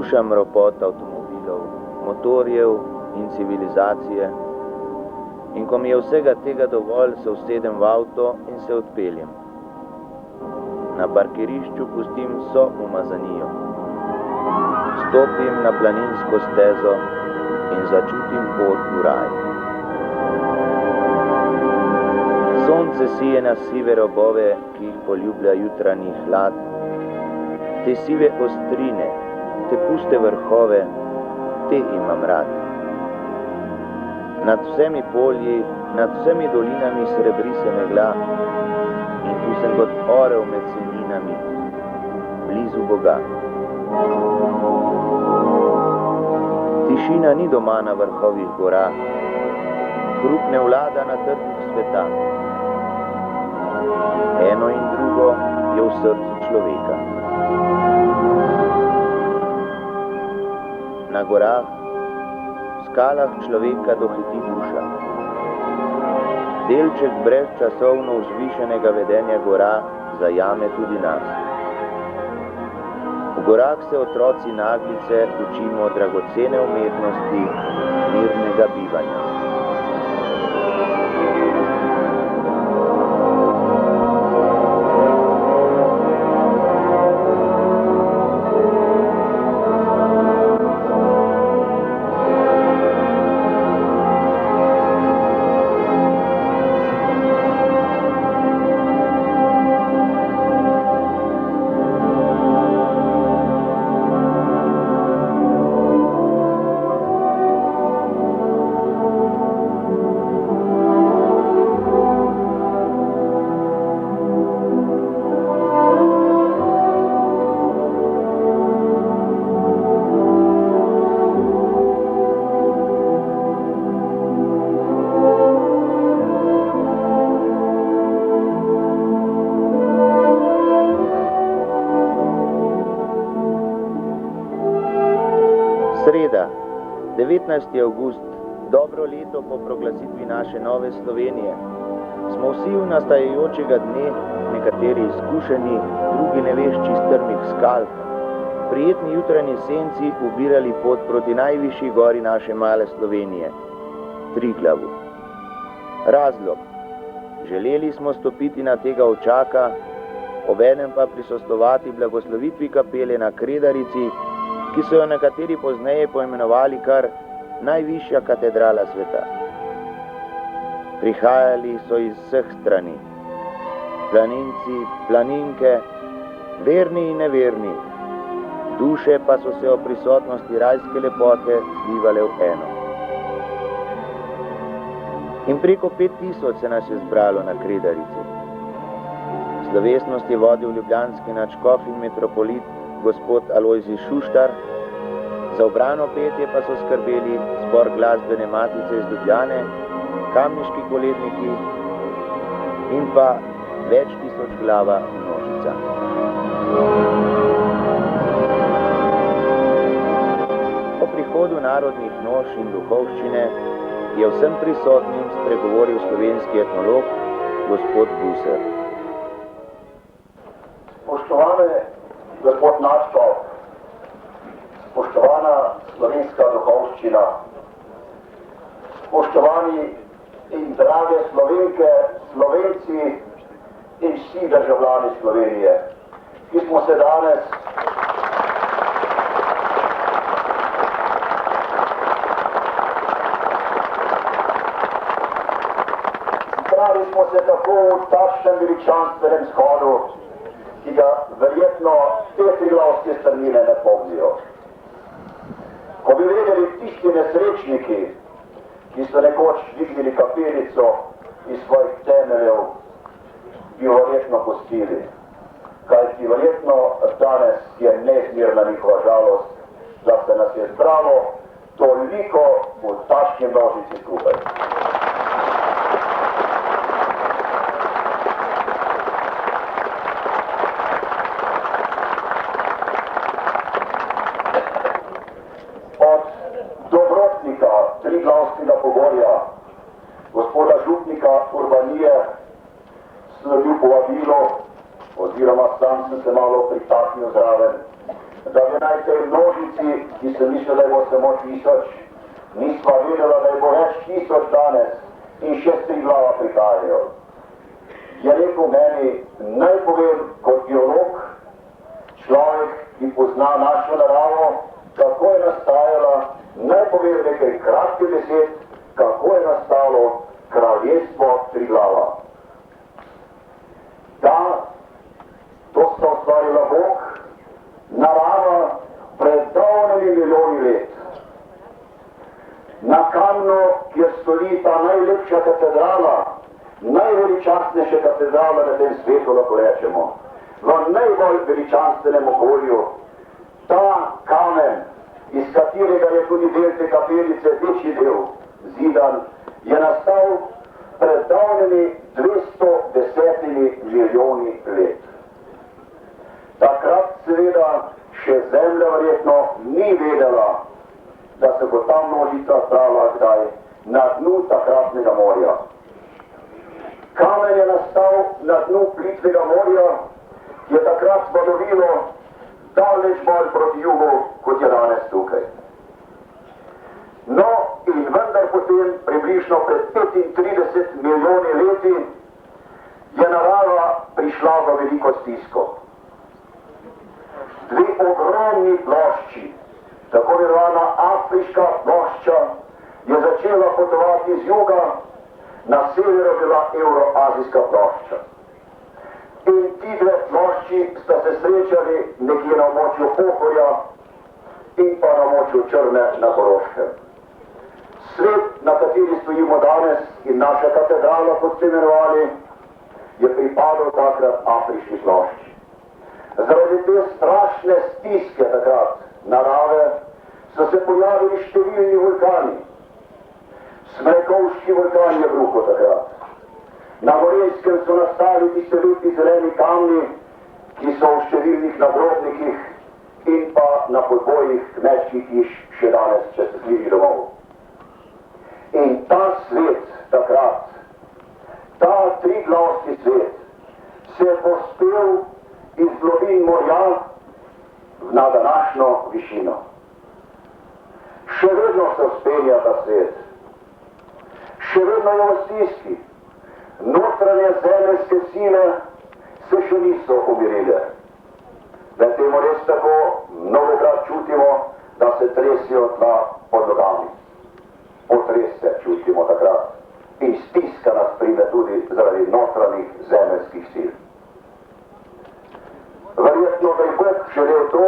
Poslušam ropot avtomobilov, motorjev in civilizacije, in ko mi je vsega tega dovolj, se usedem v avto in se odpeljem. Na parkirišču pustim vso umazanijo. Stopim na planinsko stezo in začutim pot v raj. Sonce sije na sive robove, ki jih poljublja jutranji hlad, te sive ostrine, te puste vrhove, te imam rad. Nad vsemi polji, nad vsemi dolinami srebri se megla in tu sem kot orel med seninami, blizu Boga. Tišina ni doma na vrhovih gorah, hrup ne vlada na trgih sveta. Eno in drugo je v srcu človeka. Na gorah, v skalah človeka dohiti duša. Delček brezčasovno vzvišenega vedenja gora zajame tudi nas. V gorah se otroci naglice učimo dragocene umetnosti mirnega bivanja. Sreda, 19. avgust, dobro leto po proglasitvi naše nove Slovenije. Smo vsi v nastajajočega dne, nekateri izkušeni, drugi nevešči strmih skal, prijetni jutranji senci ubirali pot proti najvišji gori naše male Slovenije, Triglavu. Razlog, želeli smo stopiti na tega očaka, obenem pa prisostvovati blagoslovitvi kapele na Kredarici, ki so jo nekateri pozneje poimenovali kar najvišja katedrala sveta. Prihajali so iz vseh strani, planinci, planinke, verni in neverni, duše pa so se o prisotnosti rajske lepote zlivale v eno. In preko 5000 se nas je zbralo na Kredarici. Slovesnost je vodil ljubljanski nadškof in metropolit gospod Alojzij Šuštar, za ubrano petje pa so skrbeli zbor glasbene matice iz Ljubljane, kamniški koledniki in pa več tisoč glava množica. Po prihodu narodnih noš in duhovščine je vsem prisotnim spregovoril slovenski etnolog gospod Buser. Spoštovane gospod nadškof, spoštovana slovenska duhovščina, spoštovani in drage Slovenke, Slovenci in vsi državljani Slovenije, ki smo se danes zbrali smo se tako v takšnem veličanstvenem shodu, ki ga verjetno te triglavske strmine ne pomnijo. Ko bi vedeli tisti nesrečniki, ki so nekoč dvignili kapelico iz svojih temeljev, bi jo verjetno pustili. Kajti verjetno danes je neizmerna njihova žalost, da se nas je zbralo toliko v takšni množici skupaj. Triglavskega pogorja, gospoda župnika Urbanije, slovi povabilo, oziroma sam sem se malo pritaknil zraven, da bi naj tej množici, ki sem mislil, da je bo samo 1000, nisva vedela, da je bo več 1000 danes in še 3 glava prihajajo. Je rekel meni, naj povem kot geolog, človek, ki pozna našo naravo, kako je nastajala, naj povem nekaj kratkih besed, kako je nastalo kraljestvo Triglava. Da, to sta ustvarila Bog, narava pred davnimi milijoni let. Na kamnu, kjer stoji ta najlepša katedrala, najveličastnejša katedrala na tem svetu, lahko rečemo, v najbolj veličastvenem okolju, ta kamen, iz katerega je tudi del te kapelice, večji del zidan, je nastal pred davnimi 210 milijoni let. Takrat seveda še zemlja verjetno ni vedela, da se bo ta množica stala kdaj na dnu takratnega morja. Kamen je nastal na dnu plitvega morja, ki je takrat valovilo daleč bolj proti jugu, kot je danes tukaj. No, in vendar potem, približno pred 35 milijoni leti, je narava prišla v veliko stisko. 2 ogromni plošči, tako imenovana afriška plošča, je začela potovati z juga, na severu bila evroazijska plošča. In ti 2 plošči sta se srečali nekje na območju Pohorja in pa na območju Črne na Koroškem. Svet, na kateri stojimo danes, in naša katedrala, kot ste imenovali, je pripadal takrat afriški plošči. Zaradi te strašne stiske takrat narave so se pojavili številni vulkani. Smrekovški vulkan je bruhal takrat. Na Gorenjskem so nastali tiste lepi zeleni kamni, ki so v številnih nagrobnikih in pa na podbojih kmečkih hiš še danes častitljivih domov. In ta svet takrat, ta triglavski svet, se je povzpel iz globin morja na današnjo višino. Še vedno se vzpenja ta svet. Še vedno je v stiski. Notranje zemeljske sile se še niso umirile. Da je temu res tako, mnogokrat čutimo, da se tresijo tla pod nogami. Potres se čutimo takrat. In stiska nas pride tudi zaradi notranjih zemeljskih sil. Verjetno da je Bog želel to,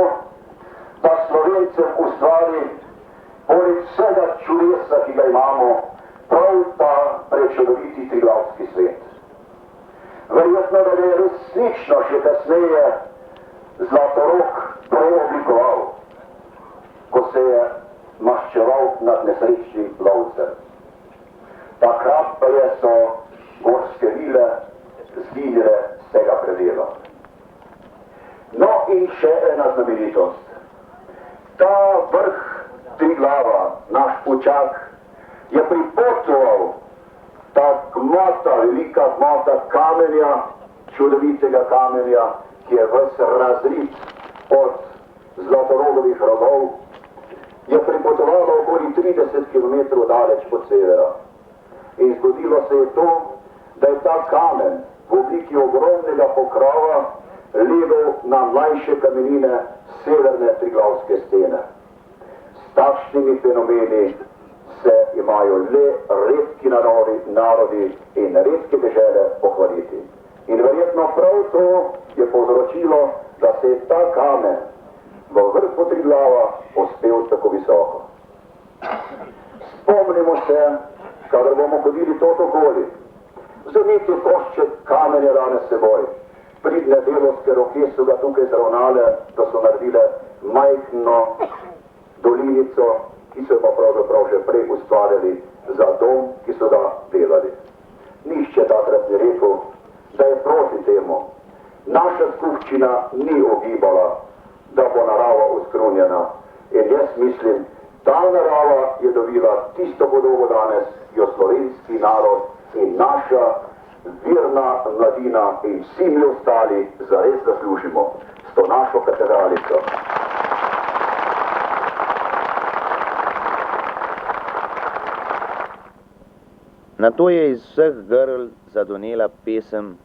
da Slovencem ustvari poleg vsega čudesa, ki ga imamo, prav ta prečudoviti triglavski svet. Verjetno da je resnično še kasneje Zlatorog preoblikoval, ko se je maščeval nad nesrečnim lovcem. Takrat pa so gorske vile zginile z tega predela. No in še ena znamenitost. Ta vrh Triglava, naš Pučak, je pripotoval ta gmota, velika gmota kamenja, čudovitega kamenja, ki je ves razrit od Zlatorogovih rogov, je pripotovala okoli 30 km daleč od severa. In zgodilo se je to, da je ta kamen v obliki ogromnega pokrova legel na mlajše kamenine severne triglavske stene. S takšnimi fenomeni se imajo le redki narodi in redke dežele pohvaliti. In verjetno prav to je povzročilo, da se je ta kamen v vrhu Triglava povzpel tako visoko. Spomnimo se, kadar bomo hodili tot okoli, vzemite košček kamenja danes seboj. Pridne delovske roke so ga tukaj zravnale, da so naredile majhno dolinico, ki so jo pa pravzaprav že prej ustvarjali za dom, ki so ga delali. Nihče takrat ni rekel, da je proti temu. Naša skupščina ni ogibala, da bo narava uskrunjena. In jaz mislim, ta narava je dobila tisto podobo danes, jo slovenski narod in naša virna mladina in vsi mi ostali zares zaslužimo s to našo katedralico. Nato je iz vseh grl zadonela pesem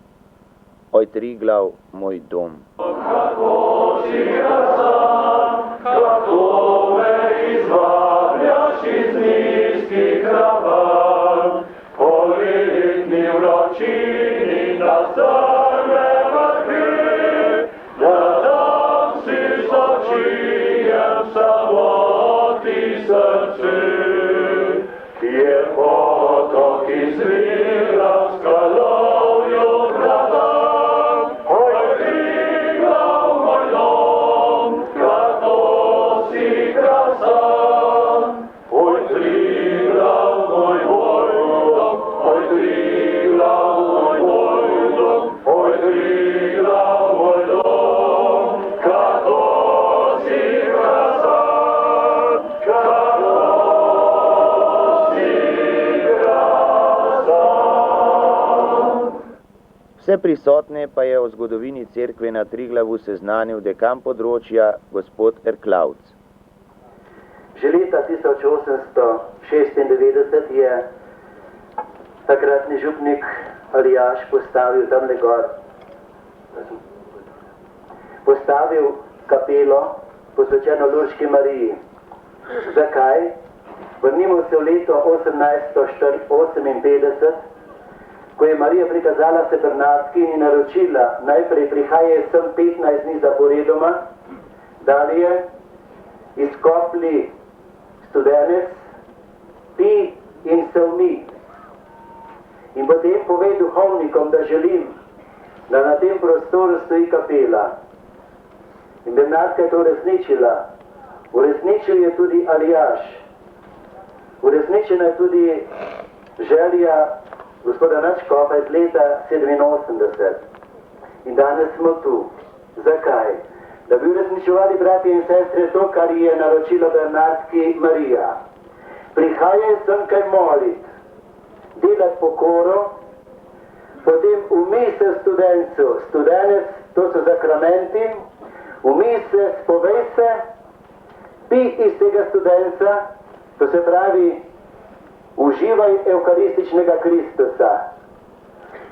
Oj Triglav, moj dom. Kako si krasan, kako me izvabljaš iz nizkih ravan, po letni vročini na strme vrhi, da dam si sočijem samoti srce. Je potok izvira v skalovju gradan, oj Triglav, moj dom, kako si krasan, oj Triglav, moj dom, oj Triglav, moj dom, oj Triglav, moj dom, kako si krasan, kako Vse prisotne pa je o zgodovini cerkve na Triglavu seznanil dekan področja gospod Erklavc. Že leta 1896 je takratni župnik Aljaž postavil kapelo posvečeno Lurški Mariji. Zakaj? Vrnimo se v leto 1858, ko je Marija prikazala se Bernardki in naročila, najprej prihaja sem 15 dni zaporedoma, dalje izkopli studenec, pi in se umi. In potem povej duhovnikom, da želim, da na tem prostoru stoji kapela. In Bernardka je to uresničila. Uresničil je tudi Aljaž. Uresničena je tudi želja gospoda Načkopa iz leta 87. In danes smo tu. Zakaj? Da bi uresničevali, bratje in sestre, to, kar je naročila Bernardki Marija. Prihajaj sem kaj molit, delati pokoro, potem umij se studencu, studenec, to so zakramenti, umij se, spovej se, pi iz tega studenca, to se pravi, uživaj evkarističnega Kristusa.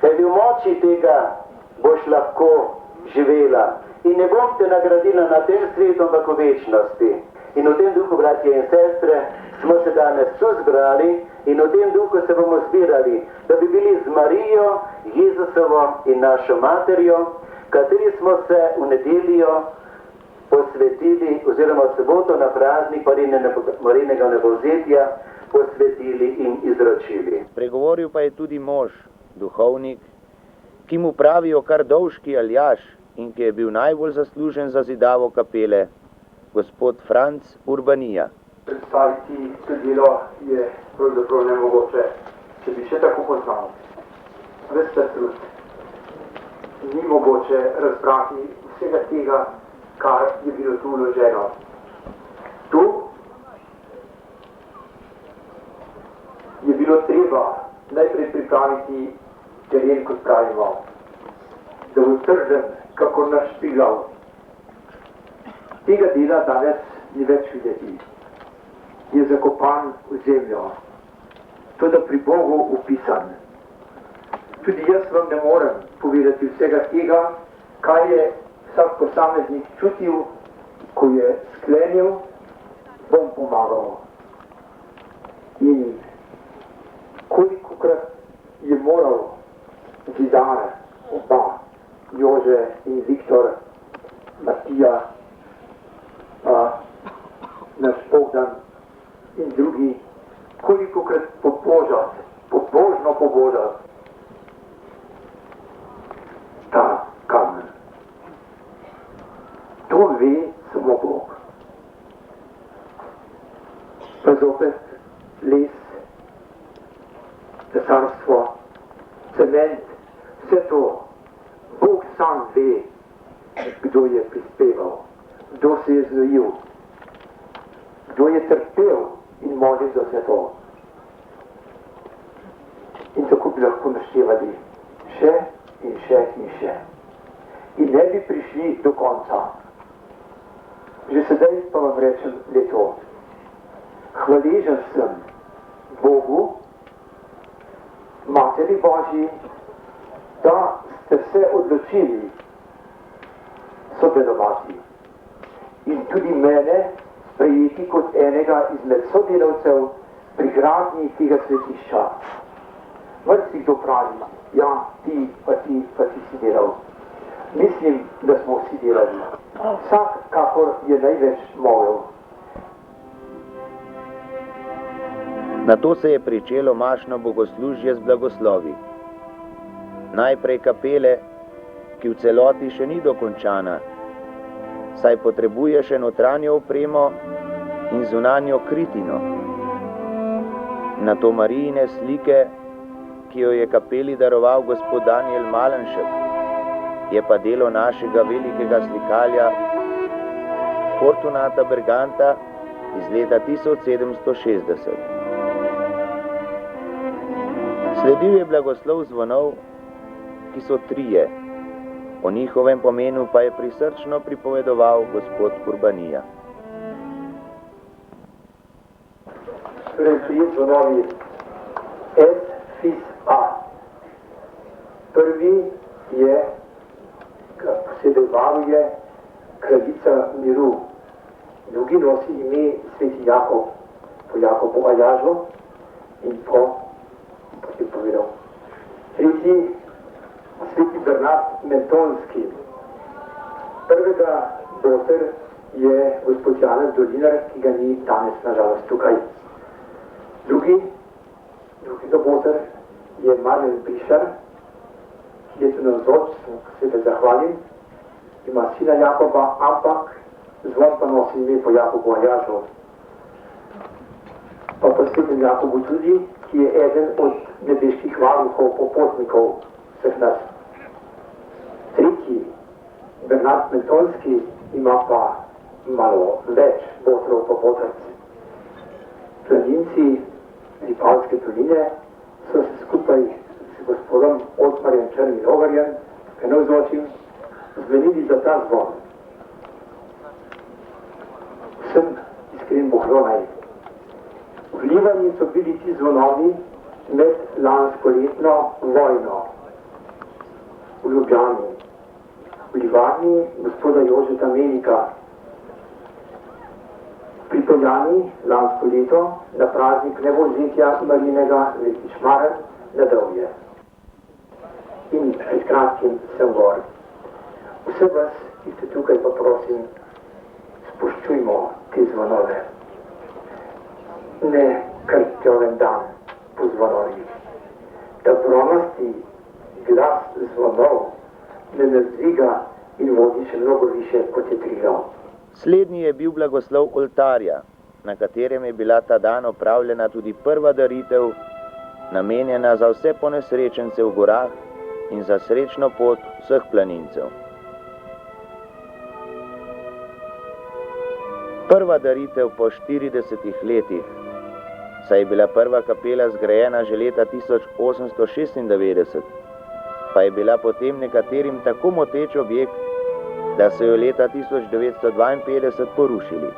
Kajti v moči tega boš lahko živela. In ne bom te nagradila na tem svetu, ampak v večnosti. In v tem duhu, bratje in sestre, smo se danes tu zbrali in v tem duhu se bomo zbirali, da bi bili z Marijo, Jezusovo in našo materjo, kateri smo se v nedeljo posvetili, oziroma v soboto na praznik Marijinega vnebovzetja, posvetili in izročili. Pregovoril pa je tudi mož, duhovnik, ki mu pravijo kar Dovški Aljaž in ki je bil najbolj zaslužen za zidavo kapele, gospod Franc Urbanija. Predstaviti to delo je pravzaprav nemogoče, če bi še tako poznal. Ves ta trud. Ni mogoče razbrati vsega tega, kar je bilo tu vloženo. Tu je bilo treba najprej pripraviti teren, kot pravimo, da bo tržen, kako naš Triglav. Tega dela danes ni več videti. Je zakopan v zemljo. To, da pri Bogu upisan. Tudi jaz vam ne morem povedati vsega tega, kaj je vsak posameznik čutil, ko je sklenil, bom pomagal. In kolikokrat je moral zidar, oba, Jože in Viktor, Matija, naš Bogdan in drugi, kolikokrat pobožati, pobožno pobožati ta kamen. To ve samo Bog. Pa zopet les, cesarstvo, cement, vse to. Bog sam ve, kdo je prispeval, kdo se je znojil, kdo je trpel in molil za vse to. In tako bi lahko naštevali še in še in še. In ne bi prišli do konca. Že sedaj pa vam rečem le to. Hvaležen sem Bogu, Materi Božji, da ste se odločili sodelovati in tudi mene sprejeti kot enega izmed sodelavcev pri gradnji tega svetišča. Vrsti kdo pravi, ja, ti si delal. Mislim, da smo vsi delali. Vsak, kakor je največ mogel. Nato se je pričelo mašno bogoslužje z blagoslovi. Najprej kapele, ki v celoti še ni dokončana, saj potrebuje še notranjo opremo in zunanjo kritino. Nato Marijine slike, ki jo je kapeli daroval gospod Daniel Malenšek, je pa delo našega velikega slikarja Fortunata Berganta iz leta 1760. Sledil je blagoslov zvonov, ki so trije. O njihovem pomenu pa je prisrčno pripovedoval gospod Urbanija. Torej, trije zvonovi S, FIS, A. Prvi je, kar posebej varuje, kraljica miru. Drugi nosi ime sveti Jakob, po Jakobu Ajažu in po je povedal. Tretji, sveti Bernard Mentonski. Prvega boter je gospod Janez Dolinar, ki ga ni danes nažalost tukaj. Drugi boter je Marlen Pišar, ki je tu navzoč, se da zahvalim, ima sina Jakoba, ampak zvon pa nosi ime po Jakobu Ajažu. Pa posebnem Jakobu tudi, ki je eden od nebeških varuhov, popotnikov vseh nas. Tretji, Bernard Mentonski, ima pa malo več botrov pa botrc. Planinci Vipavske doline so se skupaj s gospodom Otmarjem Črni-Rogarjem, kaj navzočim, zmenili za ta zvon. Vsem iskren poklonaj. Vlivani so bili ti zvonovi med lanskoletno vojno v Ljubljani, v livarni gospoda Jožeta Melika. Pripeljani lansko leto na praznik Nevozitja Marijinega Sveti Šmarn na Dovje. In pred kratkim sem gor. Vse vas, ki ste tukaj, pa prosim, spoščujmo te zvonove. Ne krtjoven dan po zvonovih. Da pronosti glas zvonov ne nadviga in vodi še mnogo više, kot je Triglav. Slednji je bil blagoslov oltarja, na katerem je bila ta dan opravljena tudi prva daritev, namenjena za vse ponesrečence v gorah in za srečno pot vseh planincev. Prva daritev po 40 letih, saj je bila prva kapela zgrajena že leta 1896, pa je bila potem nekaterim tako moteč objekt, da so jo leta 1952 porušili.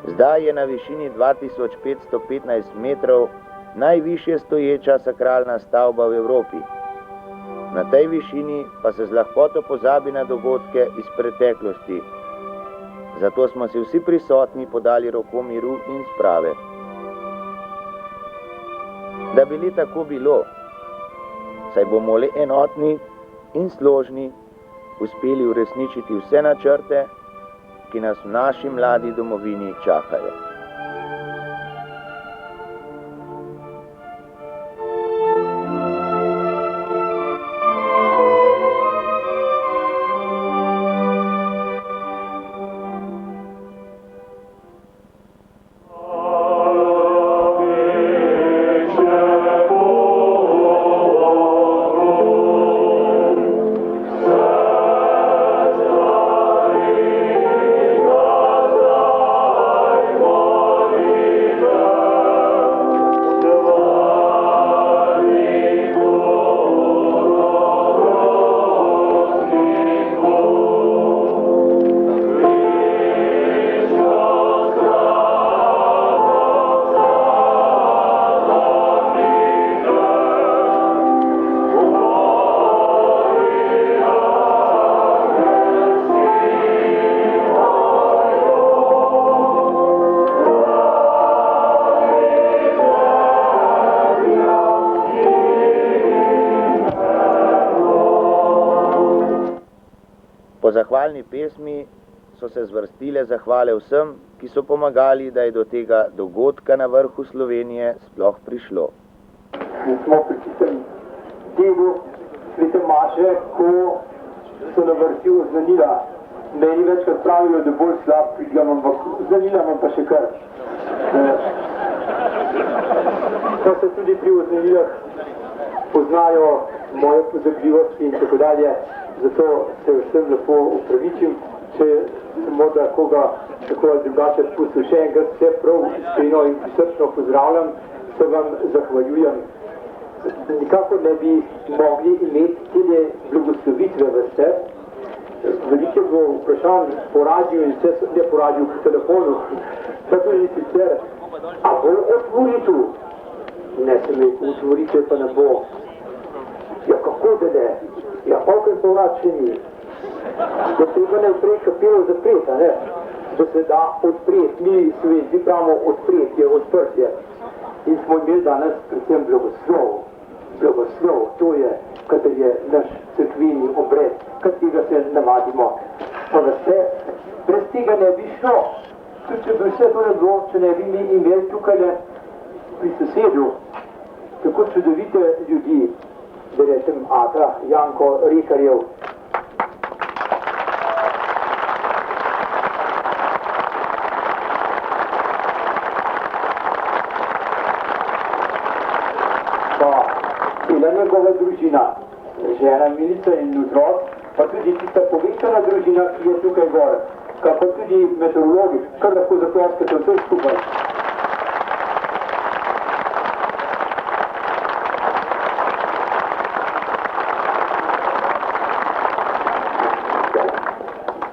Zdaj je na višini 2515 metrov najvišje stoječa sakralna stavba v Evropi. Na tej višini pa se z lahkoto pozabi na dogodke iz preteklosti. Zato smo si vsi prisotni podali roko miru in sprave. Da bi le tako bilo, saj bomo le enotni in složni uspeli uresničiti vse načrte, ki nas v naši mladi domovini čakajo. Oh zahvalni pesmi so se zvrstile zahvale vsem, ki so pomagali, da je do tega dogodka na vrhu Slovenije sploh prišlo. In smo pri tistem delu svete maše, ko so na vrsti oznanila. Meni večkrat pravijo, da bolj slab pridgam, ampak oznanila imam pa še kar. Pa se tudi pri oznanilah poznajo moje pozabljivosti in tako dalje, zato se vsem lepo upravičim, če sem morda koga tako ali drugače spustil. Še enkrat vse prav iskreno in prisrčno pozdravljam, se vam zahvaljujem. Nikako ne bi mogli imeti tele blagoslovitve v sebi. Veliko je bilo vprašanj po radiju in vse ne po radiju, po telefonu. Tako je sicer. A bo otvoritev? Ne sem rekel, otvoritev pa ne bo. Ja, kako da ne? Ja, okaj pa vrat še ni. Da treba najprej kapelo zapreti, a ne? Da se da odpreti. Mi sveti pravimo odpreti, je odprtje. In smo imeli danes predvsem blagoslov. Blagoslov, to je, katер je naš cerkveni obred, katerega se navadimo. Pa vse, brez tega ne bi šlo. Tudi če bi vse to ne bilo, če ne bi mi imeli tukaj pri sosedu tako čudovite ljudi, da rečem ata Janko Rekarjev. Njegova družina, žena Milica in otrok, pa tudi tista povečana družina, ki je tukaj gor, pa tudi meteorologi, kar lahko zaploskate vsem skupaj.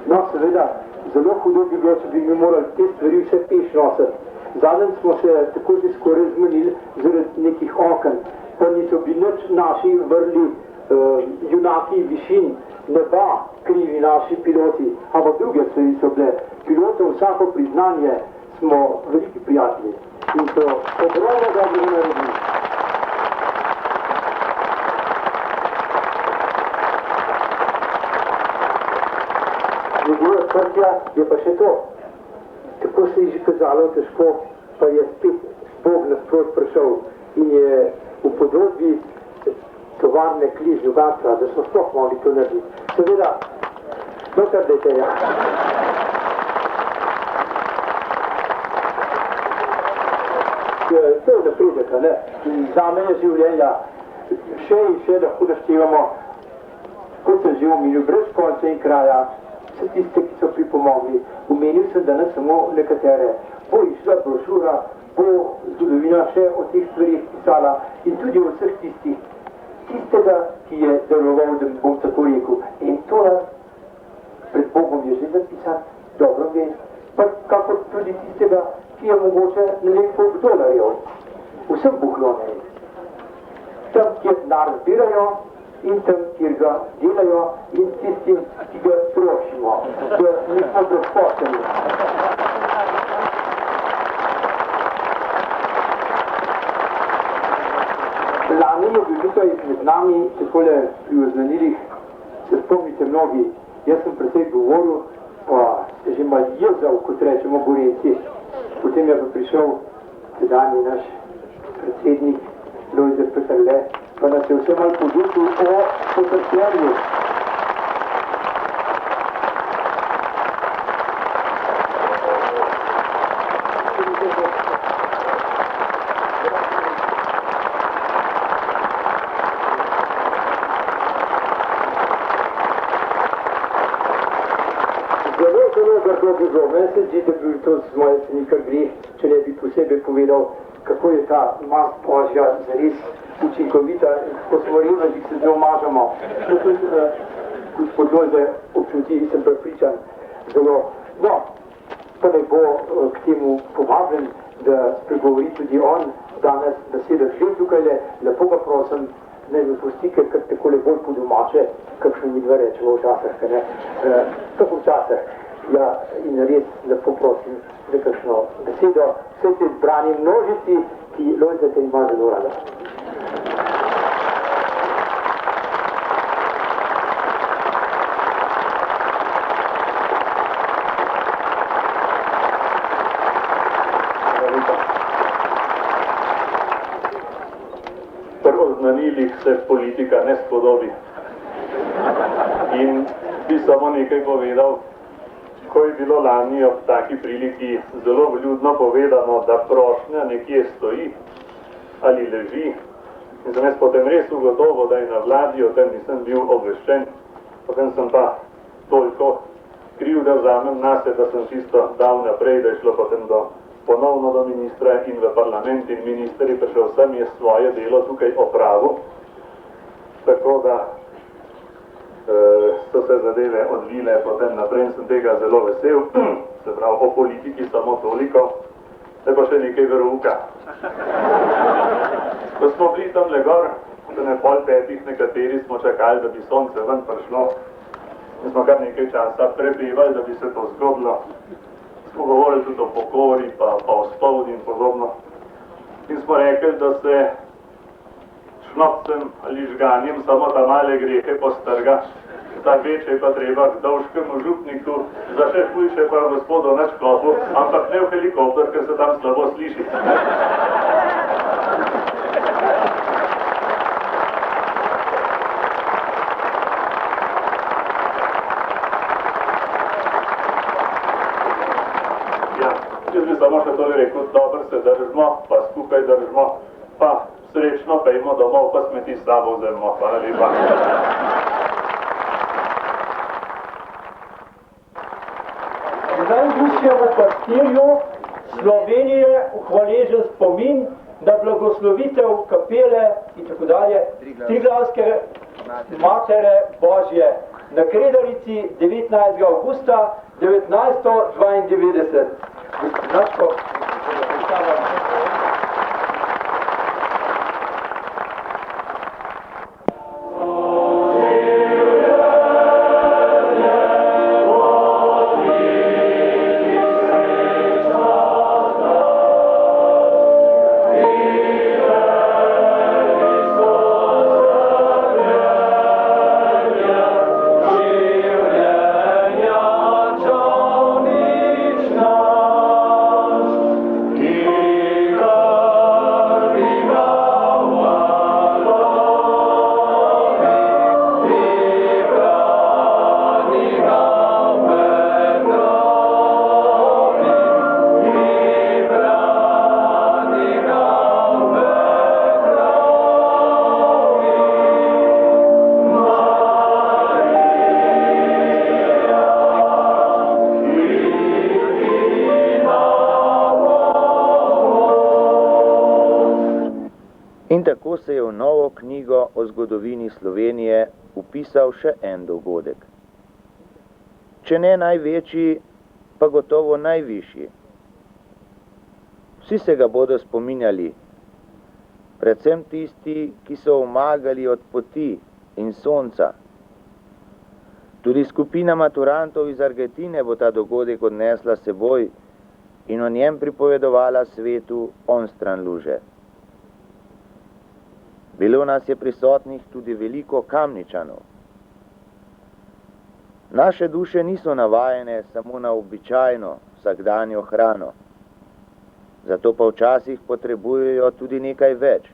No, seveda, zelo hudo bi bilo, če bi mi morali te stvari vse peš nositi. Zadnjem smo se tako že skoraj zmenili zaradi nekih oken. Pa niso bi nič naši vrli junaki višin neba krivi naši piloti, ampak druge stvari so bile. Pilotov vsako priznanje smo veliki prijatelji in so ogromno dobro naredili. Njegova odprtja je pa še to. Tako se je že kazalo težko, pa je spet Bog nasprot prišel in je v podobi tovarne Kliž-Ljugarca, da smo sploh mogli to narediti. Seveda, dotrdajte, ja. To je napredek, ne? Zame je življenja še in še lahko naštevamo, kot sem že omenil, brez konca in kraja, vse tiste, ki so pripomogli. Omenil sem danes samo nekatere. Bo išla brošura, bo zgodovina še o teh stvarih pisala in tudi o vseh tistega, ki je daroval, da bom tako rekel. In to pred Bogom je že zapisan, dobro ve, pa kako tudi tistega, ki je mogoče ne vem koliko dolarjev. Vsem buhlone. Tam, kjer denar zbirajo in tam, kjer ga delajo in tistim, ki ga trošimo, da nismo brezposelni. Lani je bil tukaj med nami, takole pri oznanilih, se spomnite mnogi, jaz sem precej govoril, pa se že malo jezal, kot rečemo Gorenci. Potem je pa prišel sedanji naš predsednik Lojze Peterle, pa nas je vse malo podučil o potrpljenju. Meni se zdi, da bi bil to z moje strani kar greh, če ne bi posebej povedal, kako je ta mast Božja zares učinkovita in kako smo revni, da se z njo mažemo. To tudi gospod Lojze občuti, sem prepričan zelo. No, pa ne bo k temu povabljen, da spregovori tudi on danes, da sedi že tukaj, lepo ga prosim, ne mi pusti, ker takole bolj po domače, kakšno mi dva rečemo včasih, ne? Tako včasih. Ja, in res lepo prosim za kakšno besedo vse te zbrani množici, ki Lojze te ima zelo rada. naznanilih se politika ne spodobi. In bi samo nekaj povedal, ko je bilo lani ob taki priliki zelo vljudno povedano, da prošnja nekje stoji ali leži. In sem jaz potem res ugotovil, da je na vladi, o tem nisem bil obveščen, potem sem pa toliko kriv, da vzamem nase, da sem čisto dal naprej, da je šlo potem ponovno do ministra in v parlament in minister je prišel sem, je svoje delo tukaj opravil. Tako da so se zadeve odvile potem naprej in sem tega zelo vesel. Se pravi, o politiki samo toliko. Zdaj pa še nekaj verouka. Ko smo bili tam le gor, ne pol petih nekateri smo čakali, da bi sonce ven prišlo. In smo kar nekaj časa prepevali, da bi se to zgodilo. Smo govorili tudi o pokori, pa o spovedi in podobno. In smo rekli, da se šnopcem ali žganjem samo ta male grehe postrga. Ta večje pa treba k dolškemu župniku, za še hujše pa gospodu na šklopu, ampak ne v helikopter, ker se tam slabo sliši. Ja, jaz bi samo še tole rekel, dobro se držimo, pa skupaj držimo, pa srečno pejmo domov, pa smeti s sabo vzemimo. Hvala lepa. Najvišjemu pastirju Slovenije v hvaležen spomin na blagoslovitev kapele in tako dalje Triglavske Matere Božje na Kredarici 19. augusta 1992. Gospodinačko, In tako se je v novo knjigo o zgodovini Slovenije upisal še en dogodek. Če ne največji, pa gotovo najvišji. Vsi se ga bodo spominjali, predvsem tisti, ki so omagali od poti in sonca. Tudi skupina maturantov iz Argentine bo ta dogodek odnesla seboj in o njem pripovedovala svetu onstran luže. Bilo nas je prisotnih tudi veliko Kamničanov. Naše duše niso navajene samo na običajno vsakdanjo hrano, zato pa včasih potrebujejo tudi nekaj več,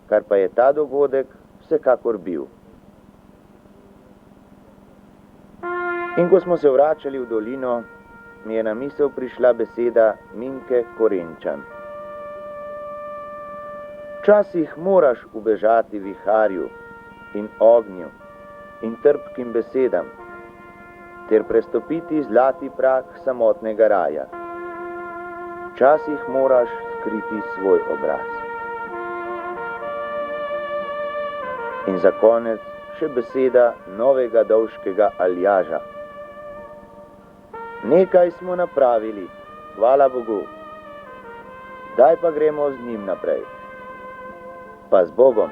kar pa je ta dogodek vsekakor bil. In ko smo se vračali v dolino, mi je na misel prišla beseda Minke Korenčan. Včasih moraš ubežati viharju in ognju in trpkim besedam, ter prestopiti zlati prag samotnega raja. Včasih moraš skriti svoj obraz. In za konec še beseda novega Dovškega Aljaža. Nekaj smo napravili, hvala Bogu. Daj pa gremo z njim naprej. Pa z Bogom.